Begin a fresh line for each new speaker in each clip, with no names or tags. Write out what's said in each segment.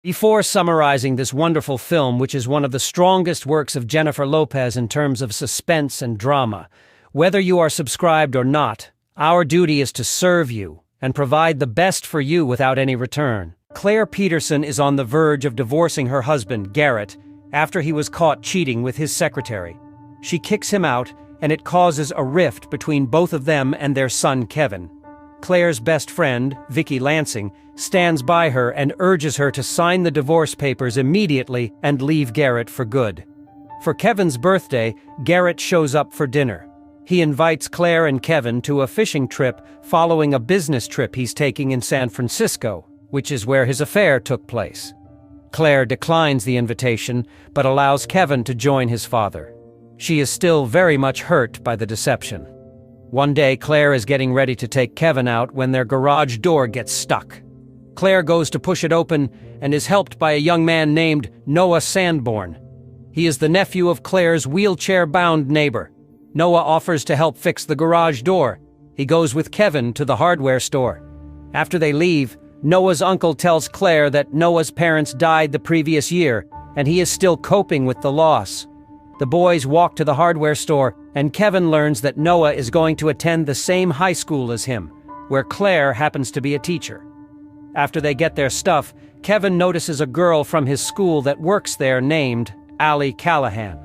Before summarizing this wonderful film, which is one of the strongest works of Jennifer Lopez in terms of suspense and drama, whether you are subscribed or not, our duty is to serve you and provide the best for you without any return. Claire Peterson is on the verge of divorcing her husband, Garrett, after he was caught cheating with his secretary. She kicks him out, and it causes a rift between both of them and their son, Kevin. Claire's best friend, Vicky Lansing, stands by her and urges her to sign the divorce papers immediately and leave Garrett for good. For Kevin's birthday, Garrett shows up for dinner. He invites Claire and Kevin to a fishing trip following a business trip he's taking in San Francisco, which is where his affair took place. Claire declines the invitation, but allows Kevin to join his father. She is still very much hurt by the deception. One day, Claire is getting ready to take Kevin out when their garage door gets stuck. Claire goes to push it open and is helped by a young man named Noah Sanborn. He is the nephew of Claire's wheelchair-bound neighbor. Noah offers to help fix the garage door. He goes with Kevin to the hardware store. After they leave, Noah's uncle tells Claire that Noah's parents died the previous year, and he is still coping with the loss. The boys walk to the hardware store, and Kevin learns that Noah is going to attend the same high school as him, where Claire happens to be a teacher. After they get their stuff, Kevin notices a girl from his school that works there named Allie Callahan.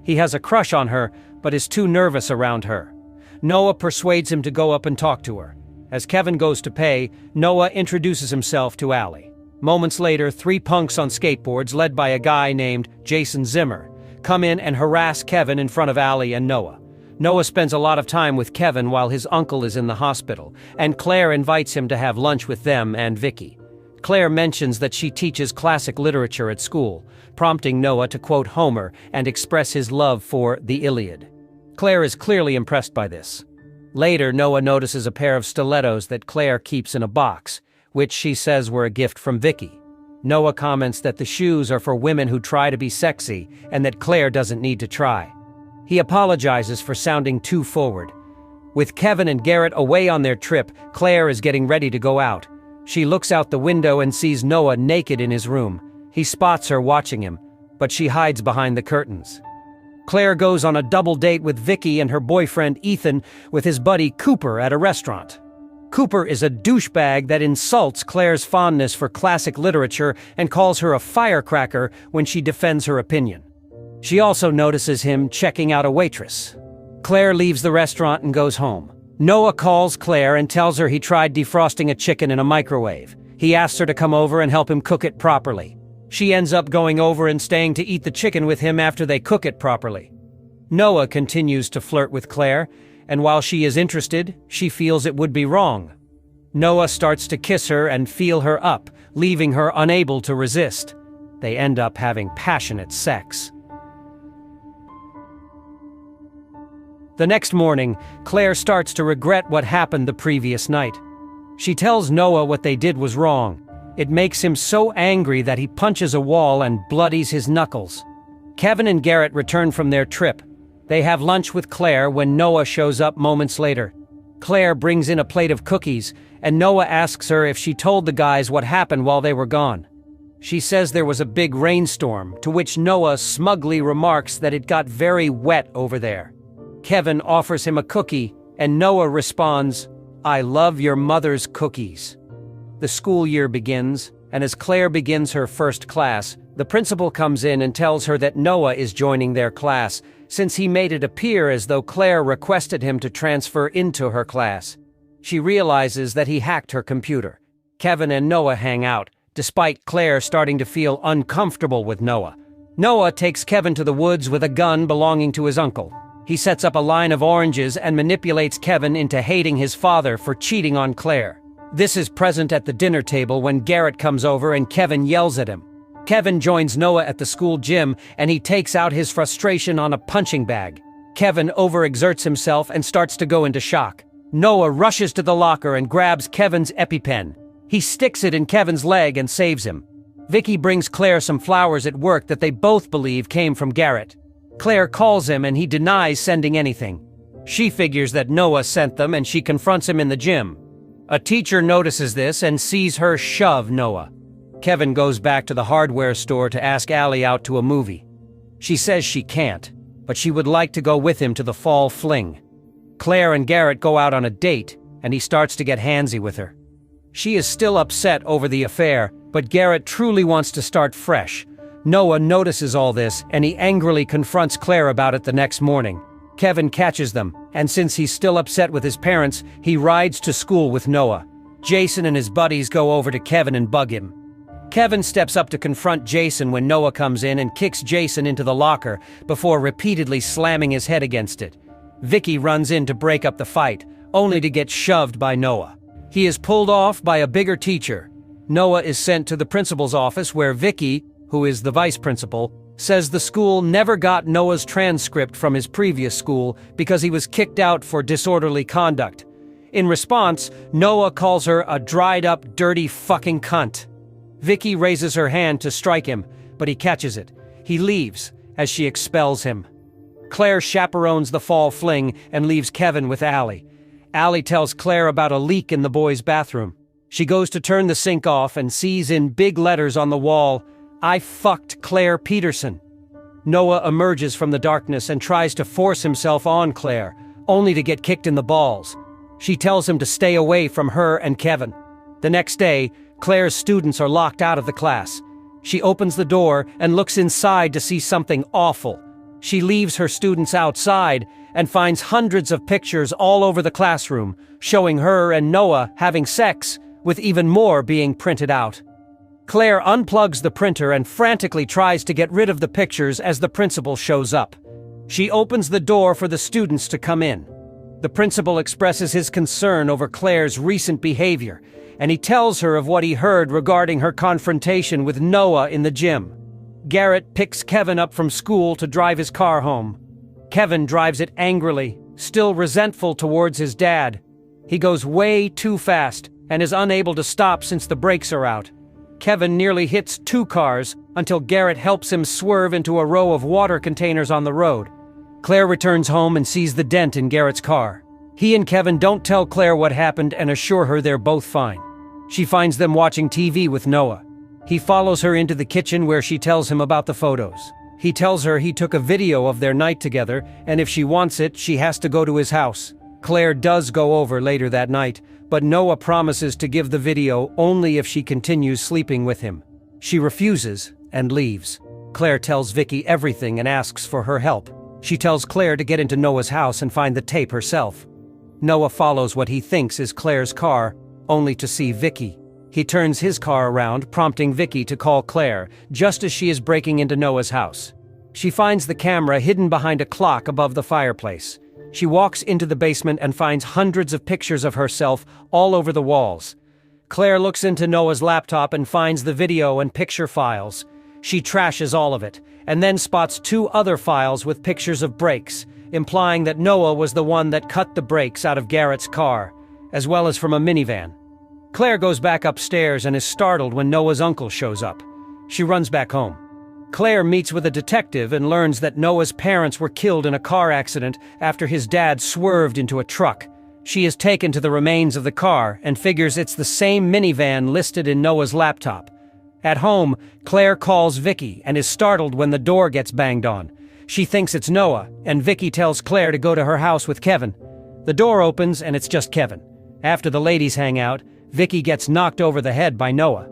He has a crush on her, but is too nervous around her. Noah persuades him to go up and talk to her. As Kevin goes to pay, Noah introduces himself to Allie. Moments later, 3 punks on skateboards, led by a guy named Jason Zimmer, come in and harass Kevin in front of Allie and Noah. Noah spends a lot of time with Kevin while his uncle is in the hospital, and Claire invites him to have lunch with them and Vicky. Claire mentions that she teaches classic literature at school, prompting Noah to quote Homer and express his love for the Iliad. Claire is clearly impressed by this. Later, Noah notices a pair of stilettos that Claire keeps in a box, which she says were a gift from Vicky. Noah comments that the shoes are for women who try to be sexy and that Claire doesn't need to try. He apologizes for sounding too forward. With Kevin and Garrett away on their trip, Claire is getting ready to go out. She looks out the window and sees Noah naked in his room. He spots her watching him, but she hides behind the curtains. Claire goes on a double date with Vicky and her boyfriend Ethan with his buddy Cooper at a restaurant. Cooper is a douchebag that insults Claire's fondness for classic literature and calls her a firecracker when she defends her opinion. She also notices him checking out a waitress. Claire leaves the restaurant and goes home. Noah calls Claire and tells her he tried defrosting a chicken in a microwave. He asks her to come over and help him cook it properly. She ends up going over and staying to eat the chicken with him after they cook it properly. Noah continues to flirt with Claire, and while she is interested, she feels it would be wrong. Noah starts to kiss her and feel her up, leaving her unable to resist. They end up having passionate sex. The next morning, Claire starts to regret what happened the previous night. She tells Noah what they did was wrong. It makes him so angry that he punches a wall and bloodies his knuckles. Kevin and Garrett return from their trip. They have lunch with Claire when Noah shows up moments later. Claire brings in a plate of cookies, and Noah asks her if she told the guys what happened while they were gone. She says there was a big rainstorm, to which Noah smugly remarks that it got very wet over there. Kevin offers him a cookie, and Noah responds, "I love your mother's cookies." The school year begins, and as Claire begins her first class, the principal comes in and tells her that Noah is joining their class, since he made it appear as though Claire requested him to transfer into her class. She realizes that he hacked her computer. Kevin and Noah hang out, despite Claire starting to feel uncomfortable with Noah. Noah takes Kevin to the woods with a gun belonging to his uncle. He sets up a line of oranges and manipulates Kevin into hating his father for cheating on Claire. This is present at the dinner table when Garrett comes over and Kevin yells at him. Kevin joins Noah at the school gym and he takes out his frustration on a punching bag. Kevin overexerts himself and starts to go into shock. Noah rushes to the locker and grabs Kevin's EpiPen. He sticks it in Kevin's leg and saves him. Vicky brings Claire some flowers at work that they both believe came from Garrett. Claire calls him and he denies sending anything. She figures that Noah sent them and she confronts him in the gym. A teacher notices this and sees her shove Noah. Kevin goes back to the hardware store to ask Allie out to a movie. She says she can't, but she would like to go with him to the fall fling. Claire and Garrett go out on a date, and he starts to get handsy with her. She is still upset over the affair, but Garrett truly wants to start fresh. Noah notices all this, and he angrily confronts Claire about it the next morning. Kevin catches them, and since he's still upset with his parents, he rides to school with Noah. Jason and his buddies go over to Kevin and bug him. Kevin steps up to confront Jason when Noah comes in and kicks Jason into the locker before repeatedly slamming his head against it. Vicky runs in to break up the fight, only to get shoved by Noah. He is pulled off by a bigger teacher. Noah is sent to the principal's office where Vicky, who is the vice principal, says the school never got Noah's transcript from his previous school because he was kicked out for disorderly conduct. In response, Noah calls her a dried-up, dirty fucking cunt. Vicky raises her hand to strike him, but he catches it. He leaves, as she expels him. Claire chaperones the fall fling and leaves Kevin with Allie. Allie tells Claire about a leak in the boys' bathroom. She goes to turn the sink off and sees in big letters on the wall, "I fucked Claire Peterson." Noah emerges from the darkness and tries to force himself on Claire, only to get kicked in the balls. She tells him to stay away from her and Kevin. The next day, Claire's students are locked out of the class. She opens the door and looks inside to see something awful. She leaves her students outside and finds hundreds of pictures all over the classroom, showing her and Noah having sex, with even more being printed out. Claire unplugs the printer and frantically tries to get rid of the pictures as the principal shows up. She opens the door for the students to come in. The principal expresses his concern over Claire's recent behavior, and he tells her of what he heard regarding her confrontation with Noah in the gym. Garrett picks Kevin up from school to drive his car home. Kevin drives it angrily, still resentful towards his dad. He goes way too fast and is unable to stop since the brakes are out. Kevin nearly hits 2 cars until Garrett helps him swerve into a row of water containers on the road. Claire returns home and sees the dent in Garrett's car. He and Kevin don't tell Claire what happened and assure her they're both fine. She finds them watching TV with Noah. He follows her into the kitchen where she tells him about the photos. He tells her he took a video of their night together, and if she wants it, she has to go to his house. Claire does go over later that night, but Noah promises to give the video only if she continues sleeping with him. She refuses and leaves. Claire tells Vicky everything and asks for her help. She tells Claire to get into Noah's house and find the tape herself. Noah follows what he thinks is Claire's car, only to see Vicky. He turns his car around, prompting Vicky to call Claire, just as she is breaking into Noah's house. She finds the camera hidden behind a clock above the fireplace. She walks into the basement and finds hundreds of pictures of herself all over the walls. Claire looks into Noah's laptop and finds the video and picture files. She trashes all of it, and then spots 2 other files with pictures of brakes, implying that Noah was the one that cut the brakes out of Garrett's car, as well as from a minivan. Claire goes back upstairs and is startled when Noah's uncle shows up. She runs back home. Claire meets with a detective and learns that Noah's parents were killed in a car accident after his dad swerved into a truck. She is taken to the remains of the car and figures it's the same minivan listed in Noah's laptop. At home, Claire calls Vicky and is startled when the door gets banged on. She thinks it's Noah, and Vicky tells Claire to go to her house with Kevin. The door opens and it's just Kevin. After the ladies hang out, Vicky gets knocked over the head by Noah.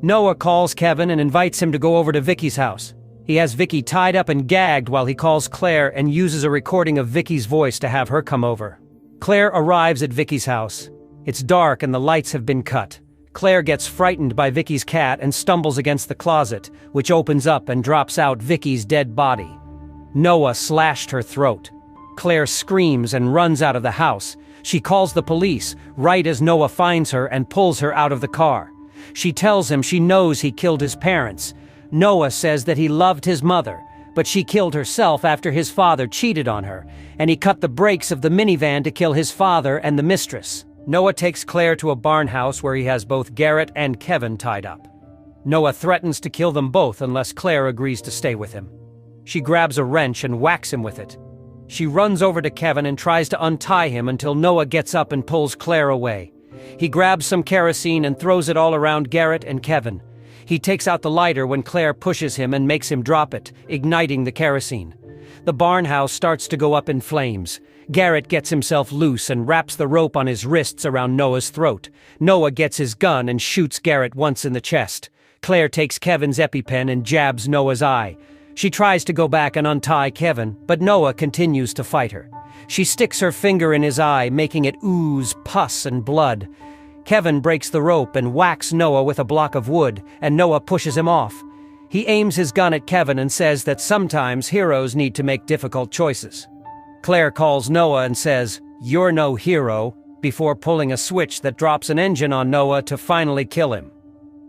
Noah calls Kevin and invites him to go over to Vicky's house. He has Vicky tied up and gagged while he calls Claire and uses a recording of Vicky's voice to have her come over. Claire arrives at Vicky's house. It's dark and the lights have been cut. Claire gets frightened by Vicky's cat and stumbles against the closet, which opens up and drops out Vicky's dead body. Noah slashed her throat. Claire screams and runs out of the house. She calls the police, right as Noah finds her and pulls her out of the car. She tells him she knows he killed his parents. Noah says that he loved his mother, but she killed herself after his father cheated on her, and he cut the brakes of the minivan to kill his father and the mistress. Noah takes Claire to a barn house where he has both Garrett and Kevin tied up. Noah threatens to kill them both unless Claire agrees to stay with him. She grabs a wrench and whacks him with it. She runs over to Kevin and tries to untie him until Noah gets up and pulls Claire away. He grabs some kerosene and throws it all around Garrett and Kevin. He takes out the lighter when Claire pushes him and makes him drop it, igniting the kerosene. The barn house starts to go up in flames. Garrett gets himself loose and wraps the rope on his wrists around Noah's throat. Noah gets his gun and shoots Garrett once in the chest. Claire takes Kevin's EpiPen and jabs Noah's eye. She tries to go back and untie Kevin, but Noah continues to fight her. She sticks her finger in his eye, making it ooze pus and blood. Kevin breaks the rope and whacks Noah with a block of wood, and Noah pushes him off. He aims his gun at Kevin and says that sometimes heroes need to make difficult choices. Claire calls Noah and says, "You're no hero," before pulling a switch that drops an engine on Noah to finally kill him.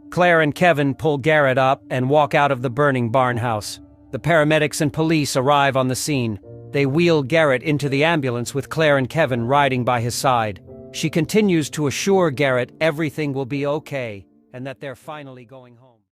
Claire and Kevin pull Garrett up and walk out of the burning barn house. The paramedics and police arrive on the scene. They wheel Garrett into the ambulance with Claire and Kevin riding by his side. She continues to assure Garrett everything will be okay and that they're finally going home.